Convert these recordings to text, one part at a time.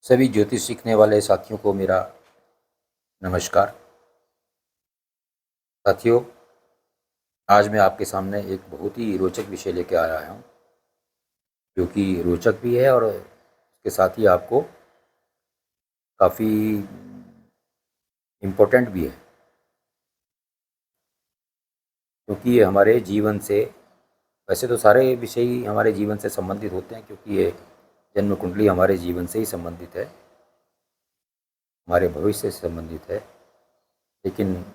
सभी ज्योतिष सीखने वाले साथियों को मेरा नमस्कार। साथियों, आज मैं आपके सामने एक बहुत ही रोचक विषय लेकर आया हूँ, जो कि रोचक भी है और इसके साथ ही आपको काफ़ी इम्पोर्टेंट भी है, क्योंकि ये हमारे जीवन से, वैसे तो सारे विषय ही हमारे जीवन से संबंधित होते हैं, क्योंकि ये जन्म कुंडली हमारे जीवन से ही संबंधित है, हमारे भविष्य से संबंधित है। लेकिन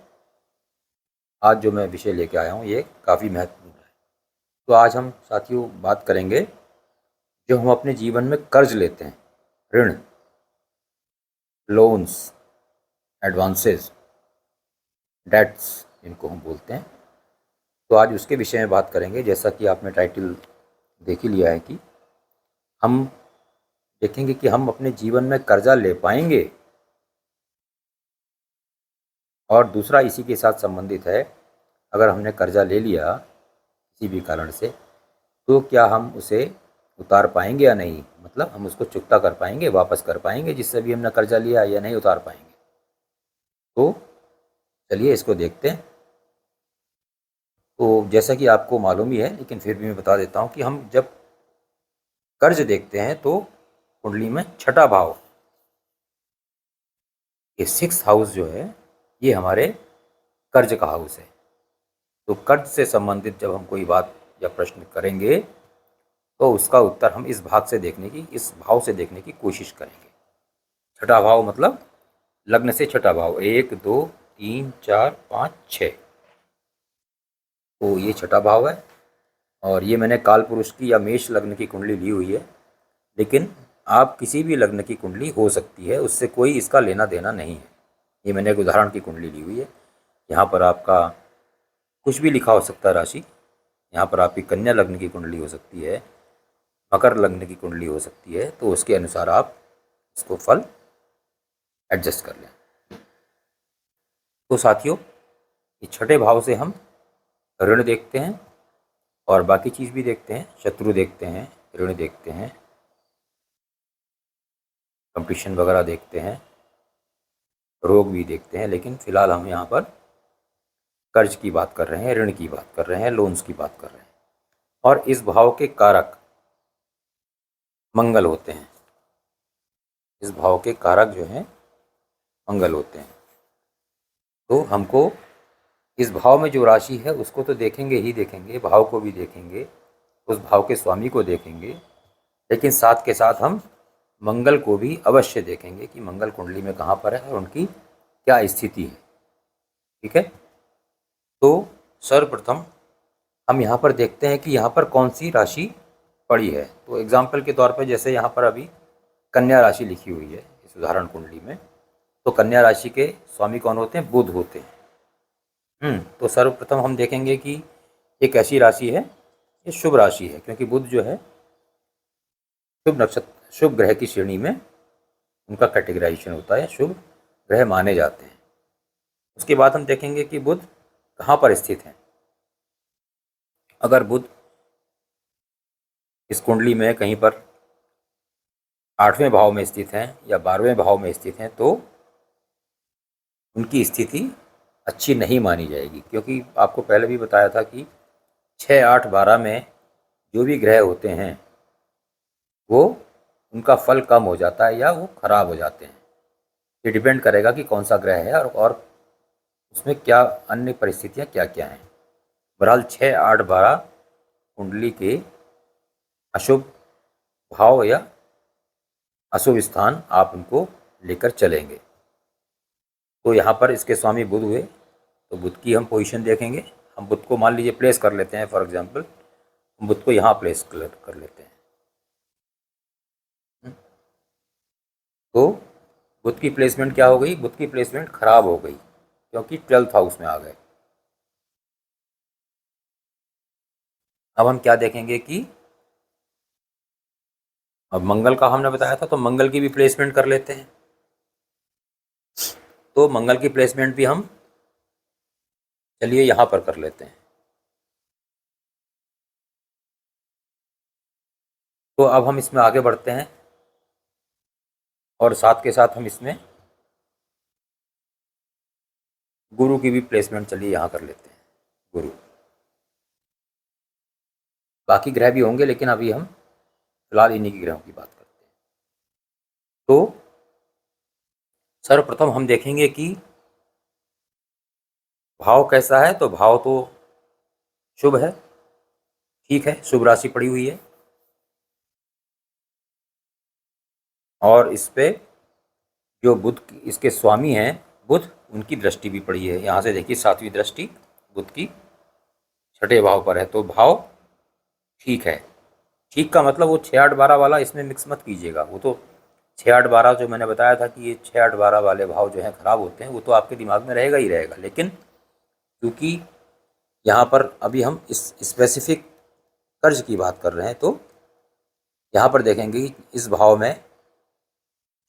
आज जो मैं विषय लेके आया हूँ ये काफ़ी महत्वपूर्ण है। तो आज हम साथियों बात करेंगे, जो हम अपने जीवन में कर्ज लेते हैं, ऋण, लोन्स, एडवांसेस, डेट्स इनको हम बोलते हैं। तो आज उसके विषय में बात करेंगे। जैसा कि आपने टाइटल देख ही लिया है कि हम देखेंगे कि हम अपने जीवन में कर्जा ले पाएंगे, और दूसरा इसी के साथ संबंधित है, अगर हमने कर्जा ले लिया किसी भी कारण से, तो क्या हम उसे उतार पाएंगे या नहीं, मतलब हम उसको चुकता कर पाएंगे, वापस कर पाएंगे जिससे भी हमने कर्जा लिया, या नहीं उतार पाएंगे। तो चलिए इसको देखते हैं। तो जैसा कि आपको मालूम ही है, लेकिन फिर भी मैं बता देता हूँ कि हम जब कर्ज देखते हैं तो कुंडली में छठा भाव, ये 6th हाउस जो है, ये हमारे कर्ज का हाउस है। तो कर्ज से संबंधित जब हम कोई बात या प्रश्न करेंगे, तो उसका उत्तर हम इस भाग से देखने की, इस भाव से देखने की कोशिश करेंगे। छठा भाव मतलब लग्न से छठा भाव, 1 2 3 4 5 6, तो ये छठा भाव है। और ये मैंने काल पुरुष की या मेष लग्न की कुंडली ली हुई है, लेकिन आप किसी भी लग्न की कुंडली हो सकती है, उससे कोई इसका लेना देना नहीं है। ये मैंने एक उदाहरण की कुंडली ली हुई है। यहाँ पर आपका कुछ भी लिखा हो सकता है राशि। यहाँ पर आपकी कन्या लग्न की कुंडली हो सकती है, मकर लग्न की कुंडली हो सकती है, तो उसके अनुसार आप इसको फल एडजस्ट कर लें। तो साथियों, इस छठे भाव से हम ऋण देखते हैं और बाकी चीज़ भी देखते हैं, शत्रु देखते हैं, ऋण देखते हैं, कंपटीशन वगैरह देखते हैं, रोग भी देखते हैं। लेकिन फिलहाल हम यहाँ पर कर्ज की बात कर रहे हैं, ऋण की बात कर रहे हैं, लोन्स की बात कर रहे हैं। और इस भाव के कारक मंगल होते हैं। इस भाव के कारक जो हैं मंगल होते हैं। तो हमको इस भाव में जो राशि है उसको तो देखेंगे ही देखेंगे, भाव को भी देखेंगे, उस भाव के स्वामी को देखेंगे, लेकिन साथ के साथ हम मंगल को भी अवश्य देखेंगे कि मंगल कुंडली में कहाँ पर है और उनकी क्या स्थिति है। ठीक है। तो सर्वप्रथम हम यहाँ पर देखते हैं कि यहाँ पर कौन सी राशि पड़ी है। तो एग्जाम्पल के तौर पर, जैसे यहाँ पर अभी कन्या राशि लिखी हुई है इस उदाहरण कुंडली में, तो कन्या राशि के स्वामी कौन होते हैं? बुध होते हैं। तो सर्वप्रथम हम देखेंगे कि एक ऐसी राशि है, ये शुभ राशि है, क्योंकि बुध जो है शुभ नक्षत्र, शुभ ग्रह की श्रेणी में उनका कैटेगराइजेशन होता है, शुभ ग्रह माने जाते हैं। उसके बाद हम देखेंगे कि बुध कहाँ पर स्थित है। अगर बुध इस कुंडली में कहीं पर 8वें भाव में स्थित हैं या 12वें भाव में स्थित हैं, तो उनकी स्थिति अच्छी नहीं मानी जाएगी, क्योंकि आपको पहले भी बताया था कि 6 8 12 में जो भी ग्रह होते हैं वो उनका फल कम हो जाता है या वो खराब हो जाते हैं। ये डिपेंड करेगा कि कौन सा ग्रह है और उसमें क्या अन्य परिस्थितियाँ क्या क्या हैं। बहरहाल 6 8 12 कुंडली के अशुभ भाव या अशुभ स्थान आप उनको लेकर चलेंगे। तो यहाँ पर इसके स्वामी बुध हुए, तो बुध की हम पोजीशन देखेंगे। हम बुध को मान लीजिए प्लेस कर लेते हैं, फॉर एग्जांपल हम बुध को यहाँ प्लेस कर लेते हैं। तो बुध की प्लेसमेंट क्या हो गई? बुध की प्लेसमेंट खराब हो गई, क्योंकि 12th हाउस में आ गए। अब हम क्या देखेंगे कि अब मंगल का हमने बताया था, तो मंगल की भी प्लेसमेंट कर लेते हैं। तो मंगल की प्लेसमेंट भी हम चलिए यहाँ पर कर लेते हैं। तो अब हम इसमें आगे बढ़ते हैं। और साथ के साथ हम इसमें गुरु की भी प्लेसमेंट चलिए यहाँ कर लेते हैं, गुरु। बाकी ग्रह भी होंगे लेकिन अभी हम फिलहाल इन्हीं की ग्रहों की बात करते हैं। तो सर्वप्रथम हम देखेंगे कि भाव कैसा है। तो भाव तो शुभ है, ठीक है, शुभ राशि पड़ी हुई है और इस पे जो बुध इसके स्वामी हैं बुध, उनकी दृष्टि भी पड़ी है। यहाँ से देखिए 7वीं दृष्टि बुध की 6ठे भाव पर है। तो भाव ठीक है। ठीक का मतलब वो 6-8-12 वाला इसमें मिक्स मत कीजिएगा। वो तो 6-8-12 जो मैंने बताया था कि ये 6-8-12 वाले भाव जो हैं खराब होते हैं, वो तो आपके दिमाग में रहेगा ही रहेगा। लेकिन क्योंकि यहाँ पर अभी हम इस स्पेसिफिक कर्ज की बात कर रहे हैं, तो यहाँ पर देखेंगे कि इस भाव में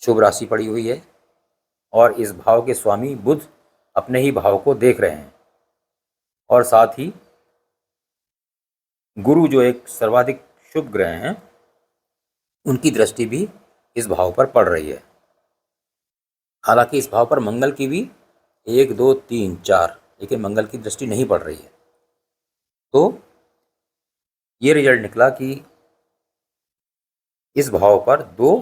शुभ राशि पड़ी हुई है और इस भाव के स्वामी बुध अपने ही भाव को देख रहे हैं और साथ ही गुरु जो एक सर्वाधिक शुभ ग्रह हैं, उनकी दृष्टि भी इस भाव पर पड़ रही है। हालांकि इस भाव पर मंगल की भी 1, 2, 3, 4, लेकिन मंगल की दृष्टि नहीं पड़ रही है। तो ये रिजल्ट निकला कि इस भाव पर 2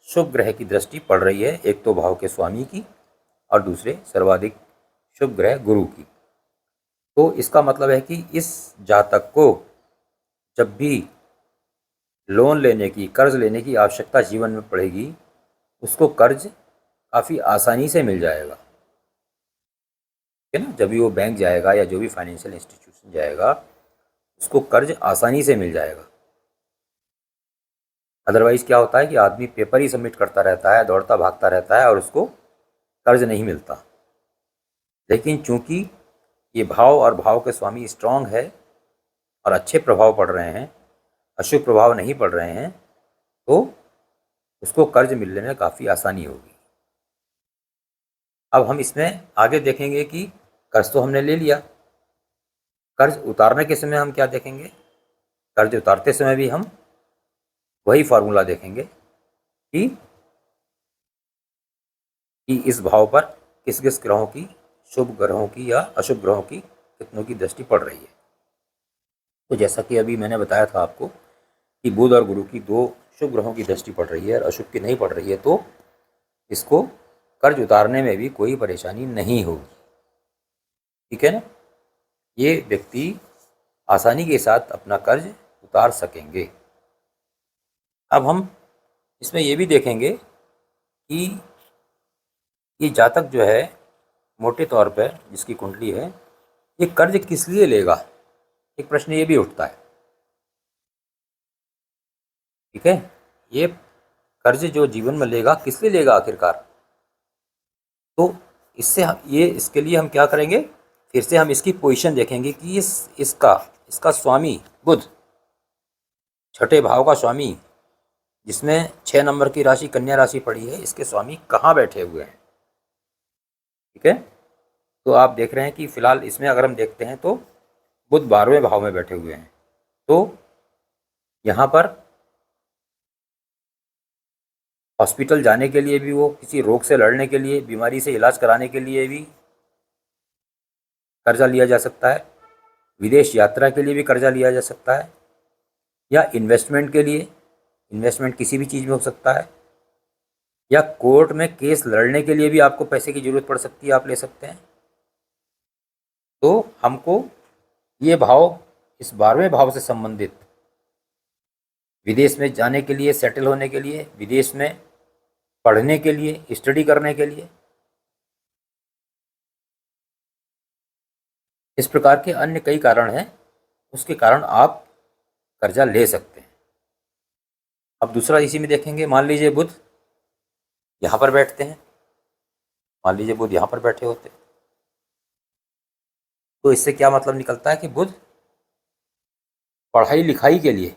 शुभ ग्रह की दृष्टि पड़ रही है, एक तो भाव के स्वामी की और दूसरे सर्वाधिक शुभ ग्रह गुरु की। तो इसका मतलब है कि इस जातक को जब भी लोन लेने की, कर्ज लेने की आवश्यकता जीवन में पड़ेगी, उसको कर्ज काफ़ी आसानी से मिल जाएगा, ठीक है ना। जब भी वो बैंक जाएगा या जो भी फाइनेंशियल इंस्टीट्यूशन जाएगा, उसको कर्ज आसानी से मिल जाएगा। अदरवाइज़ क्या होता है कि आदमी पेपर ही सबमिट करता रहता है, दौड़ता भागता रहता है और उसको कर्ज नहीं मिलता। लेकिन चूंकि ये भाव और भाव के स्वामी स्ट्रांग है और अच्छे प्रभाव पड़ रहे हैं, अशुभ प्रभाव नहीं पड़ रहे हैं, तो उसको कर्ज मिलने में काफ़ी आसानी होगी। अब हम इसमें आगे देखेंगे कि कर्ज तो हमने ले लिया, कर्ज उतारने के समय हम क्या देखेंगे। कर्ज उतारते समय भी हम वही फार्मूला देखेंगे कि इस भाव पर किस किस ग्रहों की, शुभ ग्रहों की या अशुभ ग्रहों की कितनों की दृष्टि पड़ रही है। तो जैसा कि अभी मैंने बताया था आपको कि बुध और गुरु की 2 शुभ ग्रहों की दृष्टि पड़ रही है और अशुभ की नहीं पड़ रही है, तो इसको कर्ज उतारने में भी कोई परेशानी नहीं होगी, ठीक है ना। ये व्यक्ति आसानी के साथ अपना कर्ज उतार सकेंगे। अब हम इसमें ये भी देखेंगे कि ये जातक जो है मोटे तौर पर जिसकी कुंडली है, ये कर्ज किस लिए लेगा, एक प्रश्न ये भी उठता है, ठीक है। ये कर्ज जो जीवन में लेगा किस लिए लेगा आखिरकार। तो इसके लिए हम क्या करेंगे, फिर से हम इसकी पोजीशन देखेंगे कि इसका स्वामी बुध, 6ठे भाव का स्वामी, जिसमें 6 नंबर की राशि कन्या राशि पड़ी है, इसके स्वामी कहाँ बैठे हुए हैं, ठीक है। तो आप देख रहे हैं कि फिलहाल इसमें अगर हम देखते हैं तो बुध 12वें भाव में बैठे हुए हैं। तो यहाँ पर हॉस्पिटल जाने के लिए भी, वो किसी रोग से लड़ने के लिए, बीमारी से इलाज कराने के लिए भी कर्जा लिया जा सकता है, विदेश यात्रा के लिए भी कर्जा लिया जा सकता है, या इन्वेस्टमेंट के लिए, इन्वेस्टमेंट किसी भी चीज़ में हो सकता है, या कोर्ट में केस लड़ने के लिए भी आपको पैसे की ज़रूरत पड़ सकती है, आप ले सकते हैं। तो हमको ये भाव, इस 12वें भाव से संबंधित, विदेश में जाने के लिए, सेटल होने के लिए, विदेश में पढ़ने के लिए, स्टडी करने के लिए, इस प्रकार के अन्य कई कारण हैं, उसके कारण आप कर्जा ले सकते हैं। अब दूसरा इसी में देखेंगे, मान लीजिए बुध यहाँ पर बैठते हैं, मान लीजिए बुध यहाँ पर बैठे होते, तो इससे क्या मतलब निकलता है कि बुध पढ़ाई लिखाई के लिए,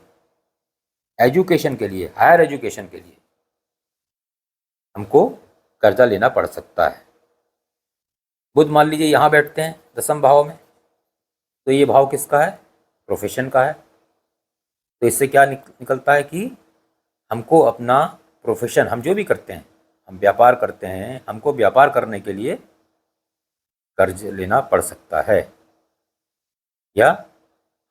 एजुकेशन के लिए, हायर एजुकेशन के लिए हमको कर्जा लेना पड़ सकता है। बुध मान लीजिए यहाँ बैठते हैं 10वें भाव में, तो ये भाव किसका है, प्रोफेशन का है। तो इससे क्या निकलता है कि हमको अपना प्रोफेशन, हम जो भी करते हैं, हम व्यापार करते हैं, हमको व्यापार करने के लिए कर्ज लेना पड़ सकता है। या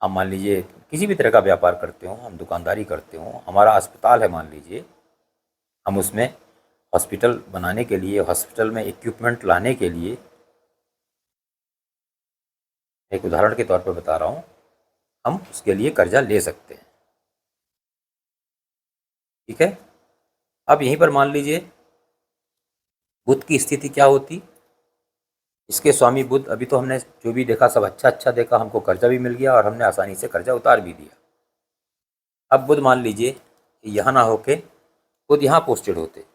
हम मान लीजिए किसी भी तरह का व्यापार करते हो, हम दुकानदारी करते हो, हमारा अस्पताल है मान लीजिए, हम उसमें हॉस्पिटल बनाने के लिए, हॉस्पिटल में इक्विपमेंट लाने के लिए, एक उदाहरण के तौर पर बता रहा हूँ, हम उसके लिए कर्जा ले सकते हैं। ठीक है। अब यहीं पर मान लीजिए बुध की स्थिति क्या होती, इसके स्वामी बुध, अभी तो हमने जो भी देखा सब अच्छा अच्छा देखा, हमको कर्जा भी मिल गया और हमने आसानी से कर्जा उतार भी दिया। अब बुध मान लीजिए यहाँ ना होके बुध यहाँ पोस्टेड होते,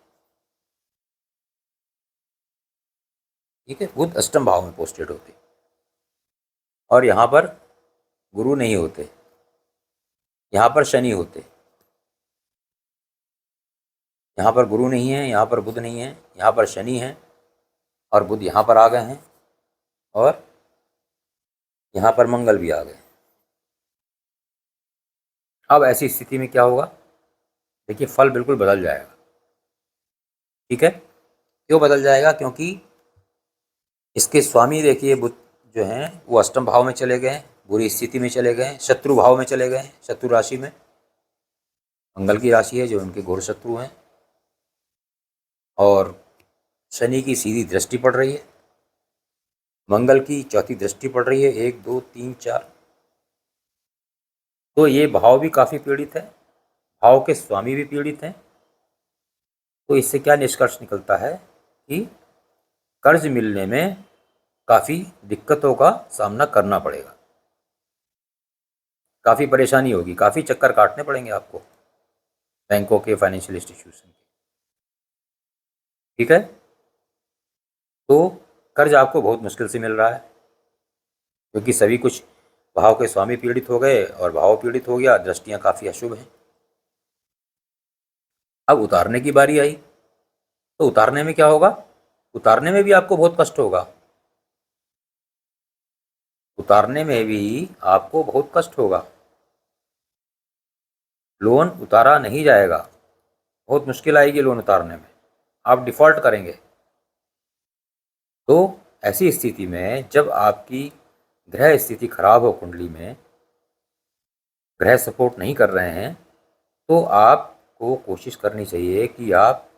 ठीक है, बुध अष्टम भाव में पोस्टेड होते और यहाँ पर गुरु नहीं होते, यहाँ पर शनि होते, यहाँ पर गुरु नहीं है, यहाँ पर बुध नहीं है, यहाँ पर शनि है और बुध यहाँ पर आ गए हैं और यहाँ पर मंगल भी आ गए। अब ऐसी स्थिति में क्या होगा, देखिए फल बिल्कुल बदल जाएगा। ठीक है। क्यों बदल जाएगा, क्योंकि इसके स्वामी देखिए बुध जो हैं वो अष्टम भाव में चले गए, बुरी स्थिति में चले गए, शत्रु भाव में चले गए, शत्रु राशि में, मंगल की राशि है जो उनके घोर शत्रु हैं, और शनि की सीधी दृष्टि पड़ रही है, मंगल की चौथी दृष्टि पड़ रही है, 1 2 3 4, तो ये भाव भी काफ़ी पीड़ित है, भाव के स्वामी भी पीड़ित हैं। तो इससे क्या निष्कर्ष निकलता है कि कर्ज मिलने में काफ़ी दिक्कतों का सामना करना पड़ेगा, काफ़ी परेशानी होगी, काफ़ी चक्कर काटने पड़ेंगे आपको बैंकों के, फाइनेंशियल इंस्टीट्यूशन के। ठीक है। तो कर्ज आपको बहुत मुश्किल से मिल रहा है, क्योंकि सभी कुछ भाव के स्वामी पीड़ित हो गए और भाव पीड़ित हो गया, दृष्टियां काफ़ी अशुभ हैं। अब उतारने की बारी आई, तो उतारने में क्या होगा, उतारने में भी आपको बहुत कष्ट होगा, उतारने में भी आपको बहुत कष्ट होगा, लोन उतारा नहीं जाएगा, बहुत मुश्किल आएगी लोन उतारने में, आप डिफ़ॉल्ट करेंगे। तो ऐसी स्थिति में जब आपकी ग्रह स्थिति खराब हो, कुंडली में ग्रह सपोर्ट नहीं कर रहे हैं, तो आपको कोशिश करनी चाहिए कि आप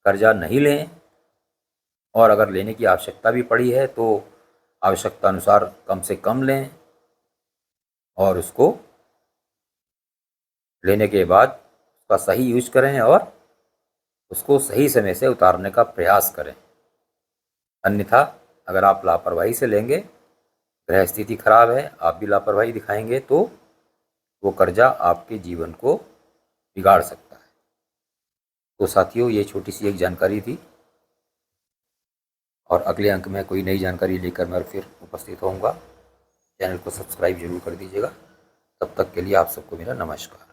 कर्जा नहीं लें, और अगर लेने की आवश्यकता भी पड़ी है तो आवश्यकता अनुसार कम से कम लें, और उसको लेने के बाद उसका सही यूज करें और उसको सही समय से उतारने का प्रयास करें। अन्यथा अगर आप लापरवाही से लेंगे, ग्रह स्थिति खराब है, आप भी लापरवाही दिखाएंगे, तो वो कर्जा आपके जीवन को बिगाड़ सकता है। तो साथियों, ये छोटी सी एक जानकारी थी, और अगले अंक में कोई नई जानकारी लेकर मैं फिर उपस्थित होऊंगा। चैनल को सब्सक्राइब जरूर कर दीजिएगा। तब तक के लिए आप सबको मेरा नमस्कार।